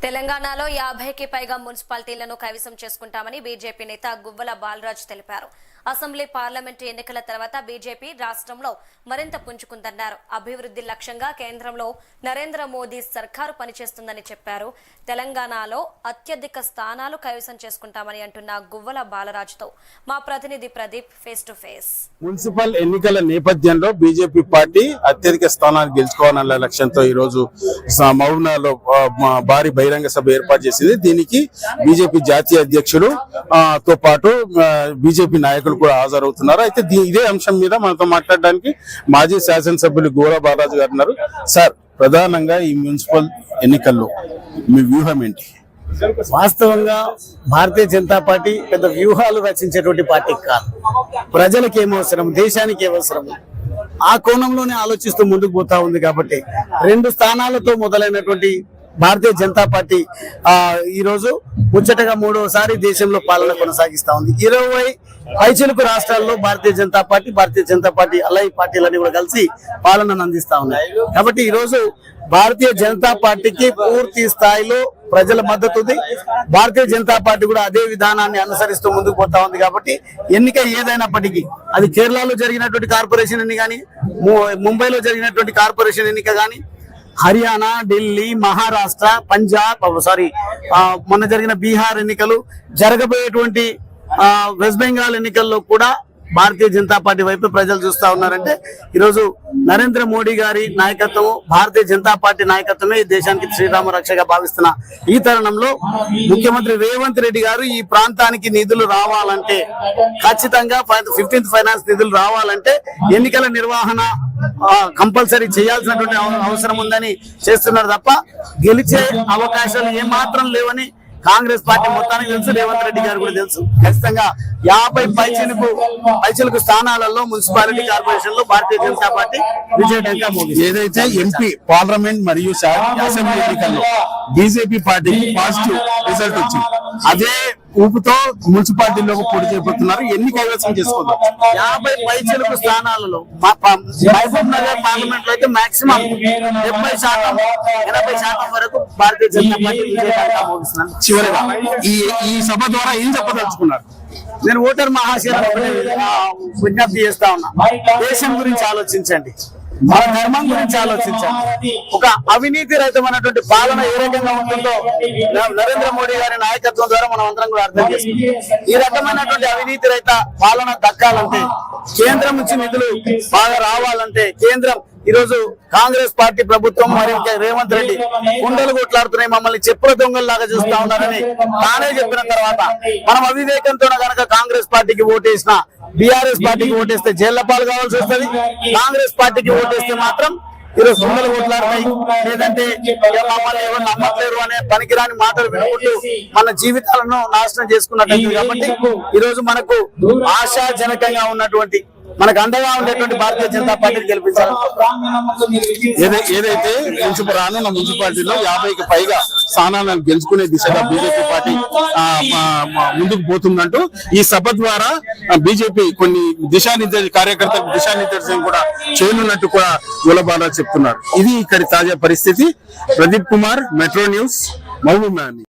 తెలంగాణలో 50కి పైగా మున్సిపాలిటీలను కైవసం చేసుకుంటామని బీజేపీ నేత గువ్వల బాలరాజ్ తెలిపారు. అసెంబ్లీ పార్లమెంటు ఎన్నికల తర్వాత బీజేపీ రాష్ట్రంలో మరింత పుంజుకుందన్నారు. అభివృద్ధి లక్ష్యంగా కేంద్రంలో నరేంద్ర మోదీ సర్కారు పనిచేస్తుందని చెప్పారు. తెలంగాణలో అత్యధిక స్థానాలు కైవసం చేసుకుంటామని అంటున్న గువ్వల బాలరాజ్తో మా ప్రతినిధి Pradeep face to face. Municipal ఎన్నికల నేపథ్యంలో బీజేపీ పార్టీ అత్యధిక స్థానాలు గెలుచుకోవాలన్న లక్ష్యంతో ఈ రోజు మౌనాలో భారీ బహిరంగ సభ ఏర్పాటు చేసింది. దీనికి బీజేపీ జాతీయ అధ్యక్షుడు తో పాటు బీజేపీ నాయకులు కూడా హాజరవుతున్నారు. అయితే ఇదే అంశం మీద మనతో మాట్లాడడానికి మాజీ శాసనసభ్యులు గువ్వల బాలరాజ్ గారు ఉన్నారు. సార్, ప్రధానంగా ఈ మున్సిపల్ ఎన్నికల్లో మీ వ్యూహం ఏంటి? వాస్తవంగా భారతీయ జనతా పార్టీ పెద్ద వ్యూహాలు రచించేటువంటి పార్టీ కాదు. ప్రజలకు ఏమవసరం, దేశానికి ఏమవసరం, ఆ కోణంలోనే ఆలోచిస్తూ ముందుకు పోతా ఉంది. కాబట్టి 2 స్థానాలతో మొదలైనటువంటి భారతీయ జనతా పార్టీ ఈ రోజు ముచ్చటగా 3వసారి దేశంలో పాలన కొనసాగిస్తా ఉంది. 20 పైచిలుకు రాష్ట్రాల్లో భారతీయ జనతా పార్టీ అలై పార్టీలన్నీ కూడా కలిసి పాలనను అందిస్తా ఉన్నాయి. కాబట్టి ఈ రోజు భారతీయ జనతా పార్టీకి పూర్తి స్థాయిలో ప్రజల మద్దతు ఉంది. భారతీయ జనతా పార్టీ కూడా అదే విధానాన్ని అనుసరిస్తూ ముందుకు పోతా ఉంది. కాబట్టి ఎన్నిక ఏదైనప్పటికీ, అది కేరళలో జరిగినటువంటి కార్పొరేషన్ ఎన్నిక కానీ, ముంబైలో జరిగినటువంటి కార్పొరేషన్ ఎన్నిక కానీ, హర్యానా, ఢిల్లీ, మహారాష్ట్ర, పంజాబ్, మొన్న జరిగిన బీహార్ ఎన్నికలు, జరగబోయేటువంటి వెస్ట్ బెంగాల్ ఎన్నికల్లో కూడా భారతీయ జనతా పార్టీ వైపు ప్రజలు చూస్తా ఉన్నారంటే ఈరోజు నరేంద్ర మోడీ గారి నాయకత్వం, భారతీయ జనతా పార్టీ నాయకత్వమే ఈ దేశానికి శ్రీరామ రక్షగా భావిస్తున్న ఈ తరుణంలో ముఖ్యమంత్రి రేవంత్ రెడ్డి గారు ఈ ప్రాంతానికి నిధులు రావాలంటే, ఖచ్చితంగా 15th ఫైనాన్స్ నిధులు రావాలంటే ఎన్నికల నిర్వహణ కంపల్సరీ చేయాల్సినటువంటి అవసరం ఉందని చేస్తున్నారు తప్ప గెలిచే అవకాశాలు ఏమాత్రం లేవని కాంగ్రెస్ పార్టీ మొత్తానికి తెలుసు, రేవంత్ రెడ్డి గారు కూడా తెలుసు. ఖచ్చితంగా 50 పైచిలుకు స్థానాలలో మున్సిపాలిటీ కార్పొరేషన్ లో భారతీయ జనతా పార్టీ విజయడంగా మోగింది. ఏదైతే ఎంపీ, పార్లమెంట్ మరియు అసెంబ్లీ ఎన్నికల్లో బీజేపీ పార్టీకి పాజిటివ్ రిజల్ట్ వచ్చింది, అదే ఊపుతో మున్సిపాలిటీలోకి పోటీ చేయబోతున్నారు. ఎన్ని కైవసం చేసుకోవచ్చు? 50 పైచిలుకు స్థానాలలో మహబూబ్ నగర్ పార్లమెంట్ లో అయితే మాక్సిమం 70% వరకు భారతీయ జనతా పార్టీ విజయడంగా మోగిస్తున్నారు. చివరిగా ఈ సభ ద్వారా ఏం చెప్పదలుచుకున్నారు? నేను ఓటర్ మహాశయులకు విజ్ఞప్తి చేస్తా ఉన్నా, దేశం గురించి ఆలోచించండి, మన ధర్మం గురించి ఆలోచించండి. ఒక అవినీతి రహితమైనటువంటి పాలన ఏ రకంగా ఉంటుందో నరేంద్ర మోడీ గారి నాయకత్వం ద్వారా మనం అందరం కూడా అర్థం చేసుకుంటాం. ఈ రకమైనటువంటి అవినీతి రహిత పాలన దక్కాలంటే, కేంద్రం నుంచి నిధులు బాగా రావాలంటే, కేంద్రం ఈరోజు కాంగ్రెస్ పార్టీ ప్రభుత్వం మరియు రేవంత్ రెడ్డి కుండలు కొట్లాడుతున్నాయి, మమ్మల్ని చెప్పుల దొంగల్లాగా చూస్తా ఉన్నారని తానే చెప్పిన తర్వాత మనం అవివేకంతో గనక కాంగ్రెస్ పార్టీకి ఓటేసిన, బీఆర్ఎస్ పార్టీకి ఓటేస్తే జైళ్ల పాలు కావాల్సి వస్తుంది. కాంగ్రెస్ పార్టీకి ఓటేస్తే మాత్రం ఈరోజు కుండలు కొట్లాడుతాయి, లేదంటే మమ్మల్ని ఎవరు నమ్మట్లేరు అనే పనికిరాని మాటలు వినుకుంటూ మన జీవితాలను నాశనం చేసుకున్నట్టు. కాబట్టి ఈరోజు మనకు ఆశాజనకంగా ఉన్నటువంటి, మనకు అండగా ఉండేటువంటి భారతీయ జనతా పార్టీని గెలిపించాలి. ఏదైతే రానున్న మున్సిపాలిటీలో 50కి పైగా స్థానాలను గెలుచుకునే దిశగా బీజేపీ పార్టీ ముందుకు పోతుందంటూ ఈ సభ ద్వారా బీజేపీ కొన్ని కార్యకర్తలకు దిశానిర్దేశం కూడా చేయనున్నట్టు కూడా గువ్వల బాలరాజ్ చెప్తున్నారు. ఇది ఇక్కడి తాజా పరిస్థితి. Pradeep Kumar, metro news, Mahabub Nagar.